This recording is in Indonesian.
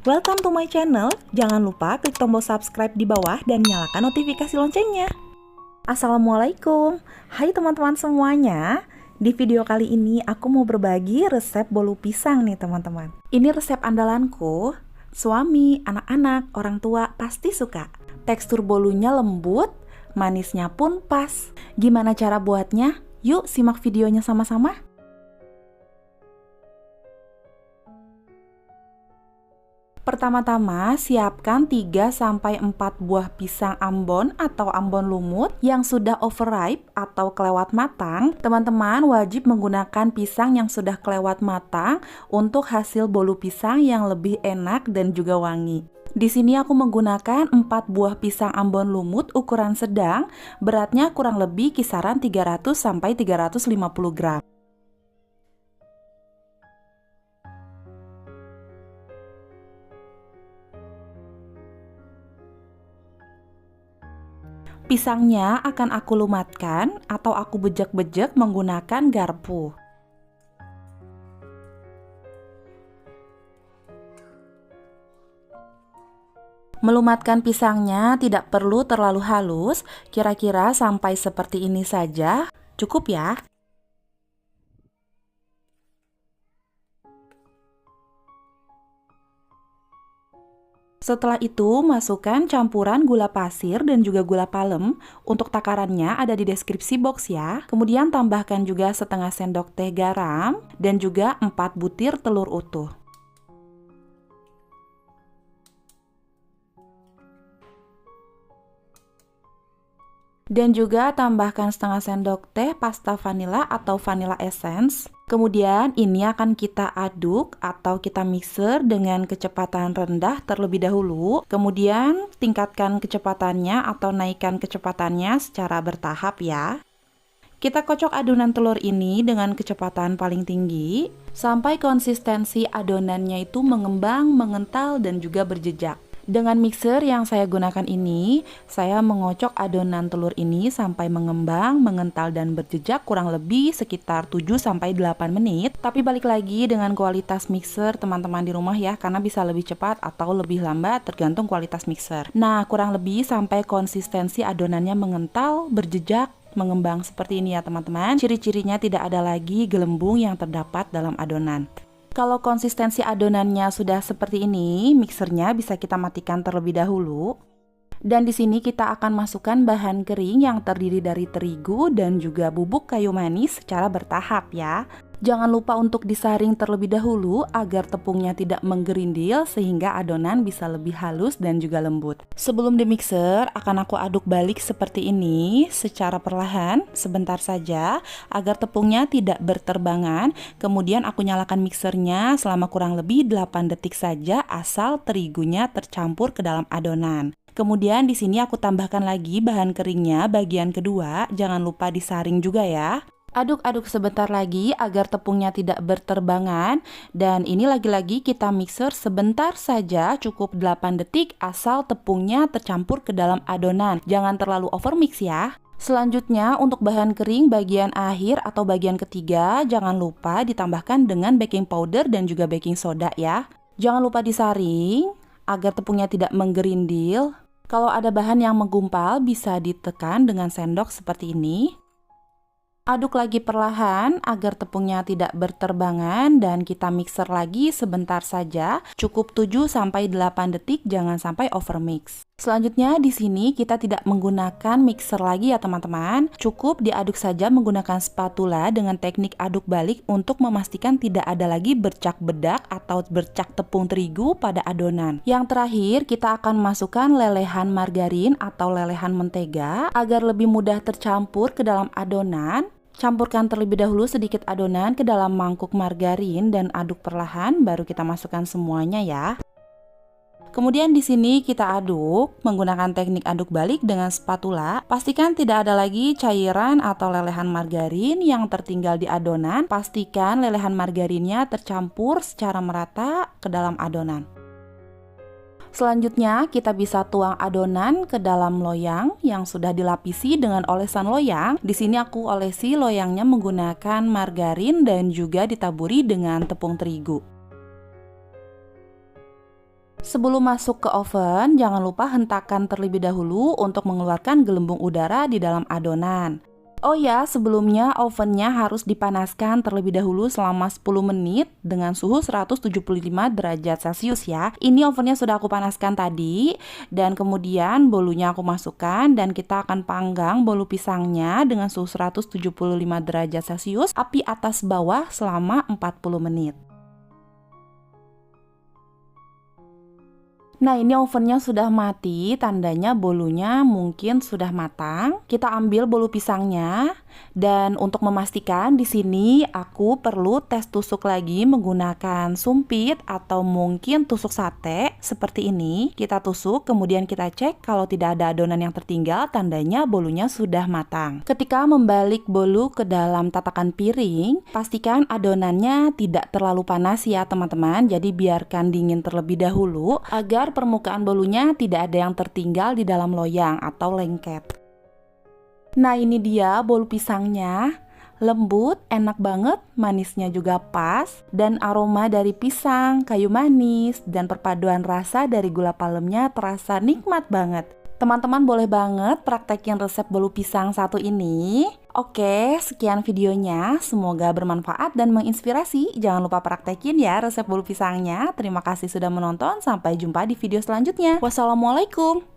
Welcome to my channel. Jangan lupa klik tombol subscribe di bawah dan nyalakan notifikasi loncengnya. Assalamualaikum. Hai teman-teman semuanya. Di video kali ini aku mau berbagi resep bolu pisang nih teman-teman. Ini resep andalanku. Suami, anak-anak, orang tua pasti suka. Tekstur bolunya lembut, manisnya pun pas. Gimana cara buatnya? Yuk simak videonya sama-sama. Pertama-tama, siapkan 3-4 buah pisang ambon atau ambon lumut yang sudah overripe atau kelewat matang. Teman-teman wajib menggunakan pisang yang sudah kelewat matang untuk hasil bolu pisang yang lebih enak dan juga wangi. Di sini aku menggunakan 4 buah pisang ambon lumut ukuran sedang, beratnya kurang lebih kisaran 300-350 gram. Pisangnya akan aku lumatkan atau aku bejek-bejek menggunakan garpu. Melumatkan pisangnya tidak perlu terlalu halus, kira-kira sampai seperti ini saja, cukup ya. Setelah itu, masukkan campuran gula pasir dan juga gula palem. Untuk takarannya ada di deskripsi box ya. Kemudian tambahkan juga setengah sendok teh garam dan juga 4 butir telur utuh. Dan juga tambahkan setengah sendok teh pasta vanila atau vanilla essence. Kemudian ini akan kita aduk atau kita mixer dengan kecepatan rendah terlebih dahulu. Kemudian tingkatkan kecepatannya atau naikkan kecepatannya secara bertahap ya. Kita kocok adonan telur ini dengan kecepatan paling tinggi sampai konsistensi adonannya itu mengembang, mengental dan juga berjejak. Dengan mixer yang saya gunakan ini, saya mengocok adonan telur ini sampai mengembang, mengental dan berjejak kurang lebih sekitar 7-8 menit. Tapi balik lagi dengan kualitas mixer teman-teman di rumah ya, karena bisa lebih cepat atau lebih lambat tergantung kualitas mixer. Nah, kurang lebih sampai konsistensi adonannya mengental, berjejak, mengembang seperti ini ya teman-teman. Ciri-cirinya tidak ada lagi gelembung yang terdapat dalam adonan. Kalau konsistensi adonannya sudah seperti ini, mixernya bisa kita matikan terlebih dahulu. Dan di sini kita akan masukkan bahan kering yang terdiri dari terigu dan juga bubuk kayu manis secara bertahap ya. Jangan lupa untuk disaring terlebih dahulu agar tepungnya tidak menggerindil sehingga adonan bisa lebih halus dan juga lembut. Sebelum dimixer, akan aku aduk balik seperti ini secara perlahan sebentar saja agar tepungnya tidak berterbangan. Kemudian aku nyalakan mixernya selama kurang lebih 8 detik saja asal terigunya tercampur ke dalam adonan. Kemudian di sini aku tambahkan lagi bahan keringnya bagian kedua, jangan lupa disaring juga ya. Aduk-aduk sebentar lagi agar tepungnya tidak berterbangan. Dan ini lagi-lagi kita mixer sebentar saja, cukup 8 detik asal tepungnya tercampur ke dalam adonan. Jangan terlalu overmix ya. Selanjutnya untuk bahan kering bagian akhir atau bagian ketiga, jangan lupa ditambahkan dengan baking powder dan juga baking soda ya. Jangan lupa disaring agar tepungnya tidak menggerindil. Kalau ada bahan yang menggumpal bisa ditekan dengan sendok seperti ini. Aduk lagi perlahan agar tepungnya tidak berterbangan dan kita mixer lagi sebentar saja, cukup 7-8 detik, jangan sampai overmix. Selanjutnya di sini kita tidak menggunakan mixer lagi ya teman-teman, cukup diaduk saja menggunakan spatula dengan teknik aduk balik untuk memastikan tidak ada lagi bercak bedak atau bercak tepung terigu pada adonan. Yang terakhir kita akan masukkan lelehan margarin atau lelehan mentega agar lebih mudah tercampur ke dalam adonan. Campurkan terlebih dahulu sedikit adonan ke dalam mangkuk margarin dan aduk perlahan, baru kita masukkan semuanya ya. Kemudian di sini kita aduk menggunakan teknik aduk balik dengan spatula. Pastikan tidak ada lagi cairan atau lelehan margarin yang tertinggal di adonan. Pastikan lelehan margarinnya tercampur secara merata ke dalam adonan. Selanjutnya kita bisa tuang adonan ke dalam loyang yang sudah dilapisi dengan olesan loyang. Di sini aku olesi loyangnya menggunakan margarin dan juga ditaburi dengan tepung terigu. Sebelum masuk ke oven, jangan lupa hentakan terlebih dahulu untuk mengeluarkan gelembung udara di dalam adonan. Oh ya, sebelumnya ovennya harus dipanaskan terlebih dahulu selama 10 menit dengan suhu 175 derajat Celcius ya. Ini ovennya sudah aku panaskan tadi, dan kemudian bolunya aku masukkan dan kita akan panggang bolu pisangnya dengan suhu 175 derajat Celcius, api atas bawah selama 40 menit. Nah, ini ovennya sudah mati, tandanya bolunya mungkin sudah matang. Kita ambil bolu pisangnya, dan untuk memastikan di sini aku perlu tes tusuk lagi menggunakan sumpit atau mungkin tusuk sate seperti ini. Kita tusuk, kemudian kita cek kalau tidak ada adonan yang tertinggal, tandanya bolunya sudah matang. Ketika membalik bolu ke dalam tatakan piring, pastikan adonannya tidak terlalu panas ya teman-teman. Jadi biarkan dingin terlebih dahulu agar permukaan bolunya tidak ada yang tertinggal di dalam loyang atau lengket. Nah, ini dia bolu pisangnya. Lembut, enak banget, manisnya juga pas, dan aroma dari pisang, kayu manis, dan perpaduan rasa dari gula palemnya terasa nikmat banget. Teman-teman boleh banget praktekin resep bolu pisang satu ini. Oke, sekian videonya. Semoga bermanfaat dan menginspirasi. Jangan lupa praktekin ya resep bolu pisangnya. Terima kasih sudah menonton. Sampai jumpa di video selanjutnya. Wassalamualaikum.